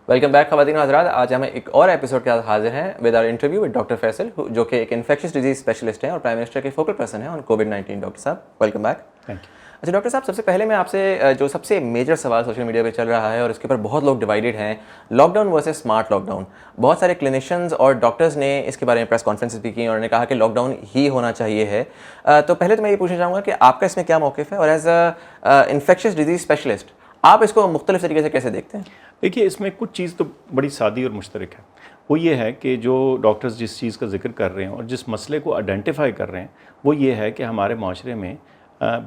Welcome back خواتین و حضرات. آج ہم ایک اور ایپیسوڈ کے ساتھ حاضر ہیں with our interview with doctor Faisal, جو کہ ایک انفیکشس ڈیزیز اسپیشلسٹ ہیں اور پرائم منسٹر کے فوکل پرسن ہیں آن کووڈ-19. ڈاکٹر صاحب ویلکم بیک. Thank you. اچھا ڈاکٹر صاحب, سب سے پہلے میں آپ سے جو سب سے میجر سوال سوشل میڈیا پہ چل رہا ہے اور اس کے اوپر بہت لوگ ڈیوائڈیڈ ہیں, lockdown versus smart lockdown. بہت سارے کلینیشنز اور ڈاکٹرز نے اس کے بارے میں پریس کانفرنسز بھی کی اور انہوں نے کہا کہ لاک ڈاؤن ہی ہونا چاہیے ہے. تو پہلے تو میں یہ پوچھنا چاہوں گا کہ آپ کا اس میں کیا موقف ہے, اور as a infectious disease specialist آپ اس کو مختلف طریقے سے کیسے دیکھتے ہیں؟ دیکھیے, اس میں کچھ چیز تو بڑی سادی اور مشترک ہے. وہ یہ ہے کہ جو ڈاکٹرز جس چیز کا ذکر کر رہے ہیں اور جس مسئلے کو آئیڈینٹیفائی کر رہے ہیں وہ یہ ہے کہ ہمارے معاشرے میں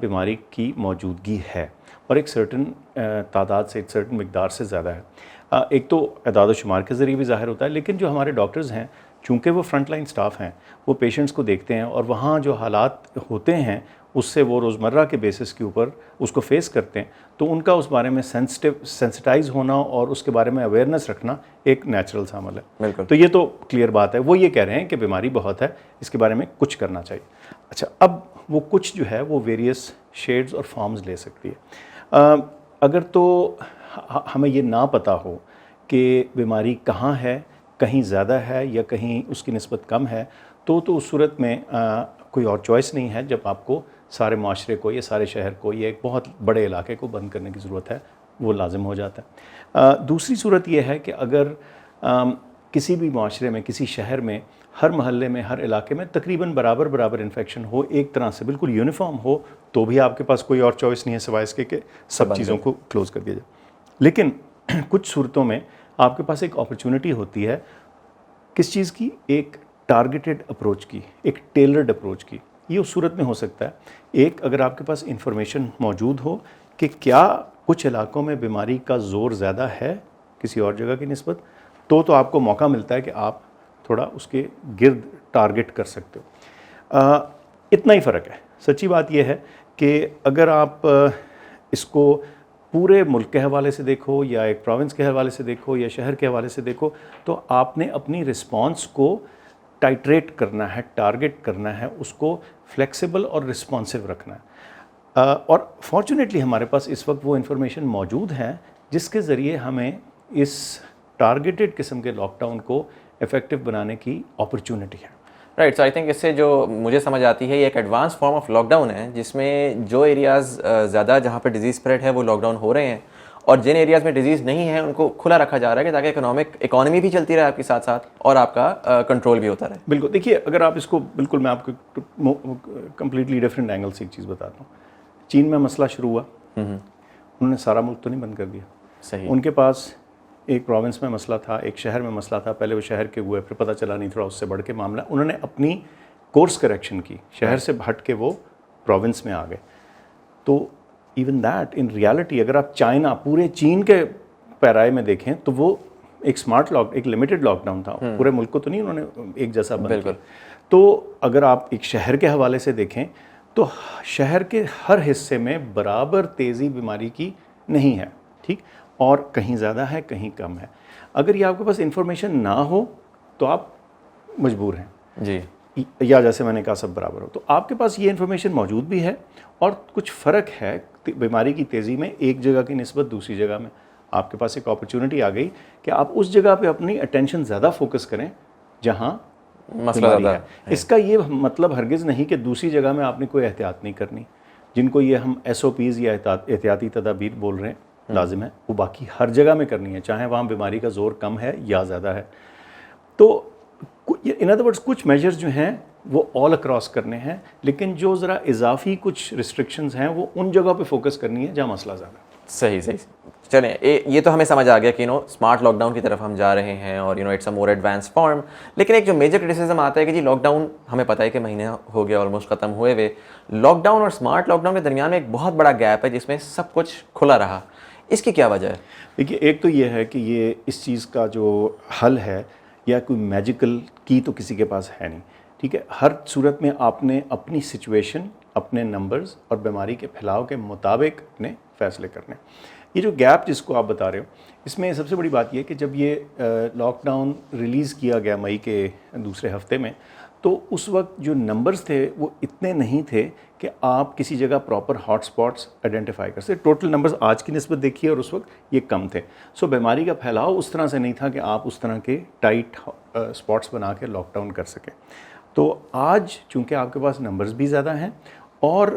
بیماری کی موجودگی ہے اور ایک سرٹن تعداد سے, ایک سرٹن مقدار سے زیادہ ہے. ایک تو اعداد و شمار کے ذریعے بھی ظاہر ہوتا ہے, لیکن جو ہمارے ڈاکٹرز ہیں چونکہ وہ فرنٹ لائن سٹاف ہیں, وہ پیشنٹس کو دیکھتے ہیں اور وہاں جو حالات ہوتے ہیں اس سے وہ روزمرہ کے بیسس کے اوپر اس کو فیس کرتے ہیں, تو ان کا اس بارے میں سینسٹائز ہونا اور اس کے بارے میں اویئرنیس رکھنا ایک نیچرل سا عمل ہے. بالکل. تو یہ تو کلیئر بات ہے. وہ یہ کہہ رہے ہیں کہ بیماری بہت ہے, اس کے بارے میں کچھ کرنا چاہیے. اچھا, اب وہ کچھ جو ہے وہ ویریس شیڈز اور فارمز لے سکتی ہے. اگر تو ہمیں یہ نہ پتہ ہو کہ بیماری کہاں ہے, کہیں زیادہ ہے یا کہیں اس کی نسبت کم ہے, تو اس صورت میں کوئی اور چوائس نہیں ہے جب آپ کو سارے معاشرے کو یا سارے شہر کو یا ایک بہت بڑے علاقے کو بند کرنے کی ضرورت ہے, وہ لازم ہو جاتا ہے. دوسری صورت یہ ہے کہ اگر کسی بھی معاشرے میں, کسی شہر میں, ہر محلے میں, ہر علاقے میں تقریباً برابر انفیکشن ہو, ایک طرح سے بالکل یونیفارم ہو, تو بھی آپ کے پاس کوئی اور چوائس نہیں ہے سوائے اس کے کہ سب چیزوں کو کلوز کر دیا جائے. لیکن کچھ صورتوں میں آپ کے پاس ایک اپرچونٹی ہوتی ہے کس چیز کی, ایک ٹارگیٹڈ اپروچ کی, ایک ٹیلرڈ اپروچ کی. یہ اس صورت میں ہو سکتا ہے, ایک اگر آپ کے پاس انفارمیشن موجود ہو کہ کیا کچھ علاقوں میں بیماری کا زور زیادہ ہے کسی اور جگہ کی نسبت, تو آپ کو موقع ملتا ہے کہ آپ تھوڑا اس کے گرد ٹارگٹ کر سکتے ہو. اتنا ہی فرق ہے. سچی بات یہ ہے کہ اگر آپ اس کو پورے ملک کے حوالے سے دیکھو یا ایک پروونس کے حوالے سے دیکھو یا شہر کے حوالے سے دیکھو, تو آپ نے اپنی رسپانس کو ٹائٹریٹ کرنا ہے, ٹارگٹ کرنا ہے, اس کو فلیکسیبل اور رسپانسو رکھنا ہے. اور فارچونیٹلی ہمارے پاس اس وقت وہ انفارمیشن موجود ہے جس کے ذریعے ہمیں اس ٹارگیٹڈ قسم کے لاک ڈاؤن کو افیکٹو بنانے کی اپرچونٹی ہے. رائٹ. سو آئی تھنک اس سے جو مجھے سمجھ آتی ہے یہ ایک advance form of lockdown ہے, جس میں جو ایریاز زیادہ جہاں پہ ڈیزیز اسپریڈ ہے وہ لاک ڈاؤن ہو رہے ہیں, اور جن ایریاز میں ڈیزیز نہیں ہے ان کو کھلا رکھا جا رہا ہے کہ تاکہ اکانومی بھی چلتی رہے آپ کے ساتھ ساتھ اور آپ کا کنٹرول بھی ہوتا رہے. بالکل. دیکھیے, اگر آپ اس کو بالکل, میں آپ کو کمپلیٹلی ڈفرینٹ اینگل سے ایک چیز بتاتا ہوں. چین میں مسئلہ شروع ہوا, انہوں نے سارا ملک تو نہیں بند کر دیا. صحیح. ان کے پاس ایک پروونس میں مسئلہ تھا, ایک شہر میں مسئلہ تھا, پہلے وہ شہر کے ہوئے, پھر پتہ چلا نہیں, تھوڑا اس سے بڑھ کے معاملہ, انہوں نے اپنی کورس کریکشن کی, شہر سے ہٹ کے وہ پروونس میں آ گئے. تو ایون دیٹ ان ریالٹی اگر آپ چائنا, پورے چین کے پیرائے میں دیکھیں تو وہ ایک اسمارٹ لاک, ایک لمیٹڈ لاک ڈاؤن تھا, پورے ملک کو تو نہیں انہوں نے ایک جیسا بند کیا. تو اگر آپ ایک شہر کے حوالے سے دیکھیں تو شہر کے ہر حصے میں برابر تیزی بیماری کی نہیں ہے, ٹھیک, اور کہیں زیادہ ہے کہیں کم ہے. اگر یہ آپ کے پاس انفارمیشن نہ ہو تو آپ مجبور ہیں جی, یا جیسے میں نے کہا سب برابر ہو. تو آپ کے پاس یہ انفارمیشن موجود بھی ہے اور کچھ فرق ہے بیماری کی تیزی میں ایک جگہ کی نسبت دوسری جگہ میں. آپ کے پاس ایک اپرچونٹی آ گئی کہ آپ اس جگہ پہ اپنی اٹینشن زیادہ فوکس کریں جہاں مسئلہ زیادہ ہے. اس کا یہ مطلب ہرگز نہیں کہ دوسری جگہ میں آپ نے کوئی احتیاط نہیں کرنی. جن کو یہ ہم SOPs یا احتیاطی تدابیر بول رہے ہیں لازم ہے, وہ باقی ہر جگہ میں کرنی ہے, چاہے وہاں بیماری کا زور کم ہے یا زیادہ ہے. تو ان ادر ورڈس کچھ میجرز جو ہیں وہ آل اکراس کرنے ہیں, لیکن جو ذرا اضافی کچھ ریسٹرکشنز ہیں وہ ان جگہ پہ فوکس کرنی ہے جہاں مسئلہ زیادہ ہے. صحیح. چلیں, یہ تو ہمیں سمجھ آ گیا کہ اسمارٹ لاک ڈاؤن کی طرف ہم جا رہے ہیں اور it's a more advance form. لیکن ایک جو میجر کرٹیسزم آتا ہے کہ جی لاک ڈاؤن, ہمیں پتہ ہے کہ مہینے ہو گیا آلموسٹ ختم ہوئے ہوئے, لاک ڈاؤن اور اسمارٹ لاک ڈاؤن کے درمیان میں ایک بہت بڑا گیپ ہے جس میں سب کچھ کھلا رہا. اس کی کیا وجہ ہے؟ دیکھیے, ایک تو یہ ہے کہ یہ اس چیز کا جو حل ہے یا کوئی میجیکل کی تو کسی کے پاس ہے نہیں, ٹھیک ہے. ہر صورت میں آپ نے اپنی سچویشن, اپنے نمبرز اور بیماری کے پھیلاؤ کے مطابق اپنے فیصلے کرنے. یہ جو گیپ جس کو آپ بتا رہے ہو, اس میں سب سے بڑی بات یہ کہ جب یہ لاک ڈاؤن ریلیز کیا گیا مئی کے دوسرے ہفتے میں, تو اس وقت جو نمبرز تھے وہ اتنے نہیں تھے کہ آپ کسی جگہ پراپر ہاٹ سپاٹس آئیڈینٹیفائی کر سکتے. ٹوٹل نمبرز آج کی نسبت دیکھیے اور اس وقت یہ کم تھے. سو بیماری کا پھیلاؤ اس طرح سے نہیں تھا کہ آپ اس طرح کے ٹائٹ اسپاٹس بنا کے لاک ڈاؤن کر سکیں. تو آج چونکہ آپ کے پاس نمبرز بھی زیادہ ہیں اور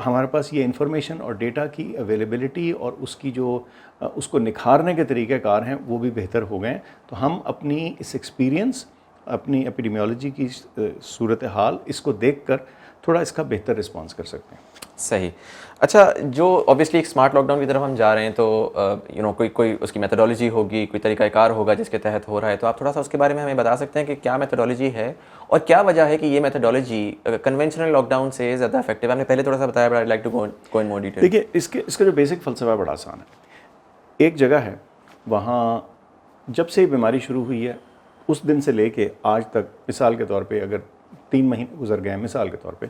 ہمارے پاس یہ انفارمیشن اور ڈیٹا کی اویلیبلٹی اور اس کی جو اس کو نکھارنے کے طریقہ کار ہیں وہ بھی بہتر ہو گئے ہیں. تو ہم اپنی اس ایکسپیرینس، اپنی ایپیڈیمیولوجی کی صورتحال اس کو دیکھ کر تھوڑا اس کا بہتر رسپانس کر سکتے ہیں. صحیح. اچھا، جو اوبیسلی ایک اسمارٹ لاک ڈاؤن کی طرف ہم جا رہے ہیں تو کوئی اس کی میتھڈالوجی ہوگی، کوئی طریقہ کار ہوگا جس کے تحت ہو رہا ہے، تو آپ تھوڑا سا اس کے بارے میں ہمیں بتا سکتے ہیں کہ کیا میتھڈالوجی ہے اور کیا وجہ ہے کہ یہ میتھڈالوجی کنونشنل لاک ڈاؤن سے زیادہ افیکٹو ہے؟ آپ نے پہلے تھوڑا سا بتایا، but I like to go in more detail. دیکھیے اس کا جو بیسک فلسفہ بڑا آسان ہے. ایک جگہ ہے، وہاں جب سے بیماری شروع ہوئی ہے اس دن سے لے کے آج تک، مثال کے طور پہ اگر 3 مہینے گزر گئے ہیں مثال کے طور پہ،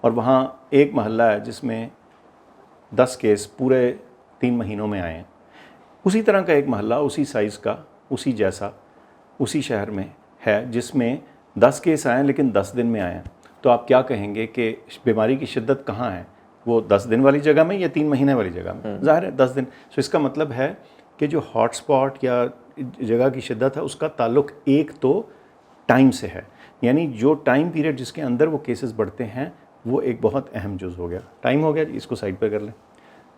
اور وہاں ایک محلہ ہے جس میں 10 کیس پورے 3 مہینوں میں آئے ہیں، اسی طرح کا ایک محلہ اسی سائز کا، اسی جیسا، اسی شہر میں ہے جس میں 10 کیس آئے ہیں لیکن 10 دن میں آئے ہیں، تو آپ کیا کہیں گے کہ بیماری کی شدت کہاں ہے؟ وہ 10 دن والی جگہ میں یا 3 مہینے والی جگہ میں؟ ظاہر ہے 10 دن. سو اس کا مطلب ہے کہ جو ہاٹ سپاٹ یا جگہ کی شدت ہے اس کا تعلق ایک تو ٹائم سے ہے، یعنی جو ٹائم پیریڈ جس کے اندر وہ کیسز بڑھتے ہیں وہ ایک بہت اہم جز ہو گیا. ٹائم ہو گیا، اس کو سائڈ پہ کر لیں.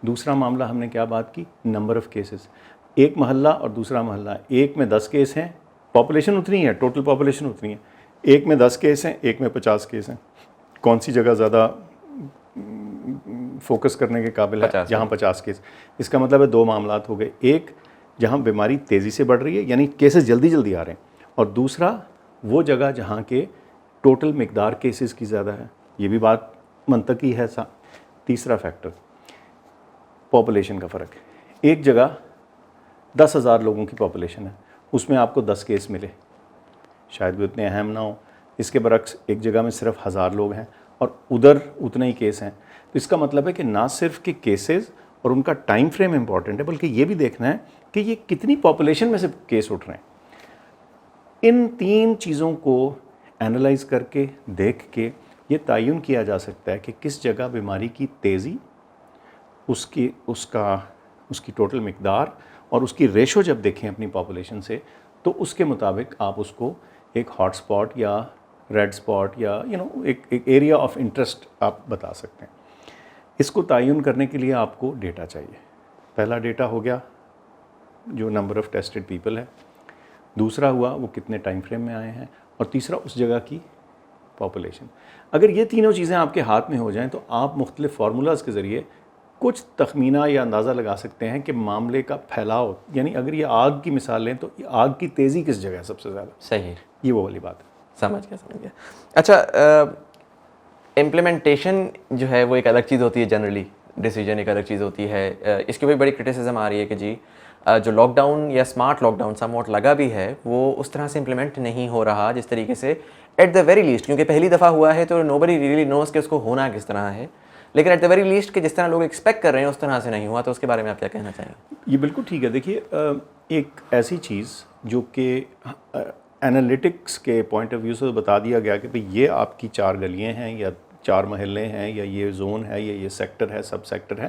دوسرا معاملہ ہم نے کیا بات کی؟ Number of cases. ایک محلہ اور دوسرا محلہ، ایک میں 10 کیس ہیں، پاپولیشن اتنی ہے، ٹوٹل پاپولیشن اتنی ہے، ایک میں 10 کیس ہیں، ایک میں 50 کیس ہیں. کون سی جگہ زیادہ فوکس کرنے کے قابل ہے؟ جہاں 50 کیس. اس کا مطلب ہے 2 معاملات ہو گئے. ایک جہاں بیماری تیزی سے بڑھ رہی ہے یعنی کیسز جلدی جلدی آ رہے ہیں، اور دوسرا وہ جگہ جہاں کے ٹوٹل مقدار کیسز کی زیادہ ہے. یہ بھی بات منطقی ہے. تیسرا فیکٹر پاپولیشن کا فرق. ایک جگہ 10,000 لوگوں کی پاپولیشن ہے، اس میں آپ کو 10 کیس ملے، شاید بھی اتنے اہم نہ ہو. اس کے برعکس ایک جگہ میں صرف 1000 لوگ ہیں اور ادھر اتنے ہی کیس ہیں. تو اس کا مطلب ہے کہ نہ صرف کہ کیسز اور ان کا ٹائم فریم امپورٹنٹ ہے، بلکہ یہ بھی دیکھنا ہے کہ یہ کتنی پاپولیشن میں سے کیس اٹھ رہے ہیں. ان 3 چیزوں کو اینالائز کر کے دیکھ کے یہ تعین کیا جا سکتا ہے کہ کس جگہ بیماری کی تیزی، اس کی ٹوٹل مقدار اور اس کی ریشو جب دیکھیں اپنی پاپولیشن سے، تو اس کے مطابق آپ اس کو ایک ہاٹ سپاٹ یا ریڈ سپاٹ یا ایک ایریا آف انٹرسٹ آپ بتا سکتے ہیں. اس کو تعین کرنے کے لیے آپ کو ڈیٹا چاہیے. پہلا ڈیٹا ہو گیا جو نمبر آف ٹیسٹڈ پیپل ہے، دوسرا ہوا وہ کتنے ٹائم فریم میں آئے ہیں، اور تیسرا اس جگہ کی پاپولیشن. اگر یہ تینوں چیزیں آپ کے ہاتھ میں ہو جائیں تو آپ مختلف فارمولاز کے ذریعے کچھ تخمینہ یا اندازہ لگا سکتے ہیں کہ معاملے کا پھیلاؤ، یعنی اگر یہ آگ کی مثال لیں تو آگ کی تیزی کس جگہ ہے سب سے زیادہ. صحیح. یہ وہ والی بات ہے. سمجھ گیا. اچھا، امپلیمنٹیشن جو ہے وہ ایک الگ چیز ہوتی ہے، جنرلی ڈیسیجن ایک الگ چیز ہوتی ہے. اس کی بھی بڑی کرٹیسزم آ رہی ہے کہ جی جو لاک ڈاؤن یا smart lockdown somewhat لگا بھی ہے وہ اس طرح سے امپلیمنٹ نہیں ہو رہا جس طریقے سے ایٹ دا ویری لیسٹ، کیونکہ پہلی دفعہ ہوا ہے تو نو بڈی ریئلی نوز کہ اس کو ہونا کس طرح ہے، لیکن ایٹ دا ویری لیسٹ کہ جس طرح لوگ ایکسپیکٹ کر رہے ہیں اس طرح سے نہیں ہوا. تو اس کے بارے میں آپ کیا کہنا چاہیں گے؟ یہ بالکل ٹھیک ہے. دیکھیے ایک ایسی چیز جو کہ انالیٹکس کے پوائنٹ آف ویو سے بتا دیا گیا کہ بھئی یہ آپ کی 4 گلیاں ہیں یا 4 محلے ہیں یا یہ زون ہے یا یہ سیکٹر ہے، سب سیکٹر ہے،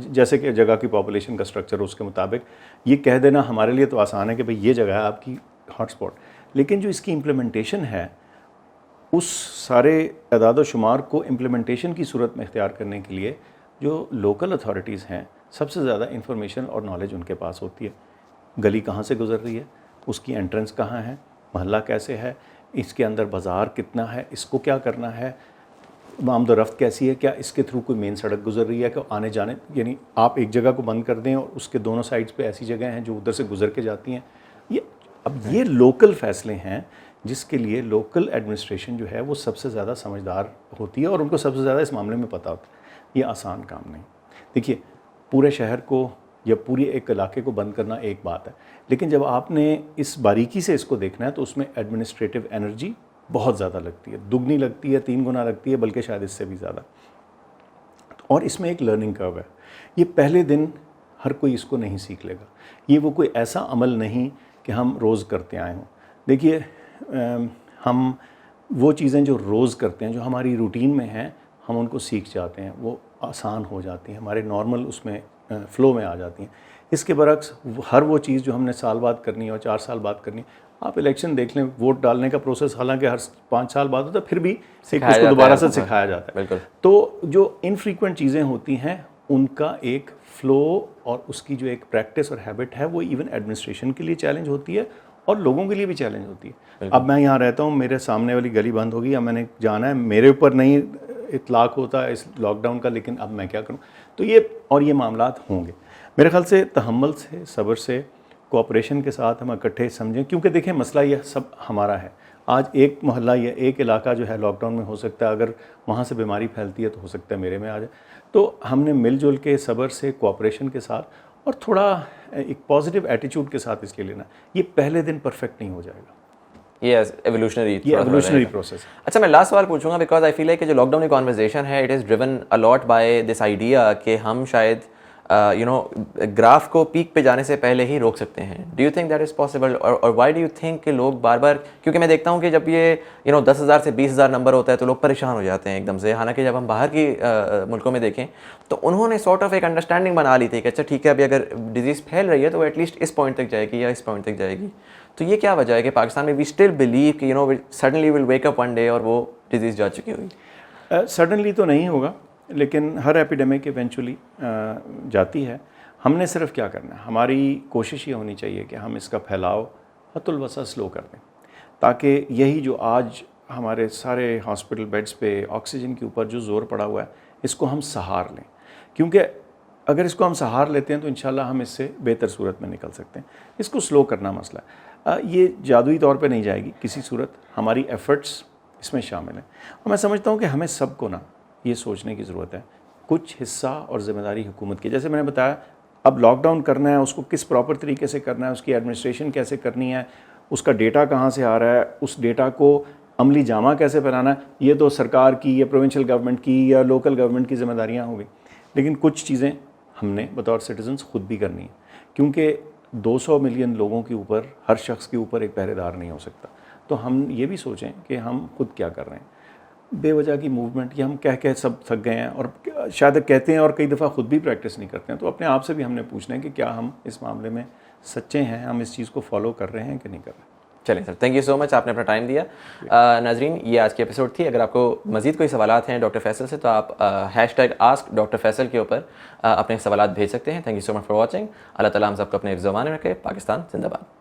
جیسے کہ جگہ کی پاپولیشن کا سٹرکچر اس کے مطابق یہ کہہ دینا ہمارے لیے تو آسان ہے کہ بھئی یہ جگہ ہے آپ کی ہاٹ سپاٹ. لیکن جو اس کی امپلیمنٹیشن ہے، اس سارے اعداد و شمار کو امپلیمنٹیشن کی صورت میں اختیار کرنے کے لیے جو لوکل اتھارٹیز ہیں سب سے زیادہ انفارمیشن اور نالج ان کے پاس ہوتی ہے. گلی کہاں سے گزر رہی ہے، اس کی انٹرنس کہاں ہے، محلہ کیسے ہے، اس کے اندر بازار کتنا ہے، اس کو کیا کرنا ہے، آمد و رفت کیسی ہے، کیا اس کے تھرو کوئی مین سڑک گزر رہی ہے کہ آنے جانے، یعنی آپ ایک جگہ کو بند کر دیں اور اس کے دونوں سائڈز پہ ایسی جگہیں ہیں جو ادھر سے گزر کے جاتی ہیں. یہ لوکل فیصلے ہیں جس کے لیے لوکل ایڈمنسٹریشن جو ہے وہ سب سے زیادہ سمجھدار ہوتی ہے اور ان کو سب سے زیادہ اس معاملے میں پتہ ہوتا ہے. یہ آسان کام نہیں. دیکھیے پورے شہر کو یا پوری ایک علاقے کو بند کرنا ایک بات ہے، لیکن جب آپ نے اس باریکی سے اس کو دیکھنا ہے تو اس میں ایڈمنسٹریٹو انرجی بہت زیادہ لگتی ہے، دگنی لگتی ہے، 3 گنا لگتی ہے، بلکہ شاید اس سے بھی زیادہ. اور اس میں ایک لرننگ کرو ہے. یہ پہلے دن ہر کوئی اس کو نہیں سیکھ لے گا. یہ وہ کوئی ایسا عمل نہیں کہ ہم روز کرتے آئے ہوں. دیکھیے ہم وہ چیزیں جو روز کرتے ہیں, جو ہماری روٹین میں ہیں, ہم ان کو سیکھ جاتے ہیں, وہ آسان ہو جاتی ہیں, ہمارے نارمل اس میں فلو میں آ جاتی ہیں. اس کے برعکس ہر وہ چیز جو ہم نے سال بعد کرنی ہے اور 4 سال بعد کرنی ہے, آپ الیکشن دیکھ لیں, ووٹ ڈالنے کا پروسیس حالانکہ ہر 5 سال بعد ہوتا ہے, پھر بھی اس کو دوبارہ سے سکھایا جاتا ہے. بالکل. تو جو انفریکوینٹ چیزیں ہوتی ہیں ان کا ایک فلو اور اس کی جو ایک پریکٹس اور ہیبٹ ہے وہ ایون ایڈمنسٹریشن کے لیے چیلنج ہوتی ہے اور لوگوں کے لیے بھی چیلنج ہوتی ہے. اب میں یہاں رہتا ہوں, میرے سامنے والی گلی بند ہوگی, اب میں نے جانا ہے, میرے اوپر نہیں اطلاق ہوتا ہے اس لاک ڈاؤن کا, لیکن اب میں کیا کروں. تو یہ معاملات ہوں گے. میرے خیال سے تحمل سے, صبر سے, کوآپریشن کے ساتھ ہم اکٹھے سمجھیں, کیونکہ دیکھیں مسئلہ یہ سب ہمارا ہے. آج ایک محلہ یا ایک علاقہ جو ہے لاک ڈاؤن میں ہو سکتا ہے, اگر وہاں سے بیماری پھیلتی ہے تو ہو سکتا ہے میرے میں آ جائے. تو ہم نے مل جل کے صبر سے, کوآپریشن کے ساتھ اور تھوڑا ایک پازیٹیو ایٹیچیوڈ کے ساتھ اس کے لینا. یہ پہلے دن پرفیکٹ نہیں ہو جائے گا, یہ ایوولوشنری پروسیس. اچھا, میں لاسٹ سوال پوچھوں گا بیکاز آئی فیل لائک کہ جو لاک ڈاؤن کی کانورزیشن ہے it is driven allot by this idea کہ ہم شاید گراف کو پیک پہ جانے سے پہلے ہی روک سکتے ہیں. Do you think that is possible, اور وائی ڈو یو تھنک کہ لوگ بار بار, کیونکہ میں دیکھتا ہوں کہ جب یہ 10,000 سے 20,000 نمبر ہوتا ہے تو لوگ پریشان ہو جاتے ہیں ایک دم سے, حالانکہ جب ہم باہر کی ملکوں میں دیکھیں تو انہوں نے سارٹ آف ایک انڈرسٹینڈنگ بنا لی تھی کہ اچھا ٹھیک ہے, ابھی اگر ڈیزیز پھیل رہی ہے تو ایٹ لیسٹ اس پوائنٹ تک جائے گی یا اس پوائنٹ تک جائے گی. تو یہ کیا وجہ ہے کہ پاکستان میں وی اسٹل بلیو کہ سڈنلی ول ویک اپ ون ڈے اور وہ ڈیزیز جا چکی ہوگی؟ سڈنلی تو نہیں ہوگا, لیکن ہر ایپیڈیمک ایونچولی جاتی ہے. ہم نے صرف کیا کرنا ہے, ہماری کوشش یہ ہونی چاہیے کہ ہم اس کا پھیلاؤ حد الوسع سلو کر دیں, تاکہ یہی جو آج ہمارے سارے ہاسپٹل بیڈس پہ آکسیجن کے اوپر جو زور پڑا ہوا ہے اس کو ہم سہار لیں. کیونکہ اگر اس کو ہم سہار لیتے ہیں تو انشاءاللہ ہم اس سے بہتر صورت میں نکل سکتے ہیں. اس کو سلو کرنا مسئلہ ہے, یہ جادوئی طور پہ نہیں جائے گی کسی صورت, ہماری ایفرٹس اس میں شامل ہیں. اور میں سمجھتا ہوں کہ ہمیں سب کو یہ سوچنے کی ضرورت ہے, کچھ حصہ اور ذمہ داری حکومت کی. جیسے میں نے بتایا, اب لاک ڈاؤن کرنا ہے, اس کو کس پراپر طریقے سے کرنا ہے, اس کی ایڈمنسٹریشن کیسے کرنی ہے, اس کا ڈیٹا کہاں سے آ رہا ہے, اس ڈیٹا کو عملی جامہ کیسے پہنانا ہے, یہ تو سرکار کی یا پروونشل گورنمنٹ کی یا لوکل گورنمنٹ کی ذمہ داریاں ہوں گی. لیکن کچھ چیزیں ہم نے بطور سٹیزنس خود بھی کرنی ہے, کیونکہ 200 ملین لوگوں کے اوپر, ہر شخص کے اوپر ایک پہرے دار نہیں ہو سکتا. تو ہم یہ بھی سوچیں کہ ہم خود کیا کر رہے ہیں. بے وجہ کی موومنٹ یہ ہم کہہ سب تھک گئے ہیں, اور شاید کہتے ہیں اور کئی دفعہ خود بھی پریکٹس نہیں کرتے ہیں. تو اپنے آپ سے بھی ہم نے پوچھنا ہے کہ کیا ہم اس معاملے میں سچے ہیں, ہم اس چیز کو فالو کر رہے ہیں کہ نہیں کر رہے ہیں. چلیں سر, تھینک یو سو مچ, آپ نے اپنا ٹائم دیا. ناظرین, یہ آج کی ایپیسوڈ تھی. اگر آپ کو مزید کوئی سوالات ہیں ڈاکٹر فیصل سے تو آپ #AskDrFaisal کے اوپر اپنے سوالات بھیج سکتے ہیں. Thank you so much for watching. اللہ تعالیٰ ہم سب کو اپنے حفظ و امان میں رکھے. پاکستان زندہ باد.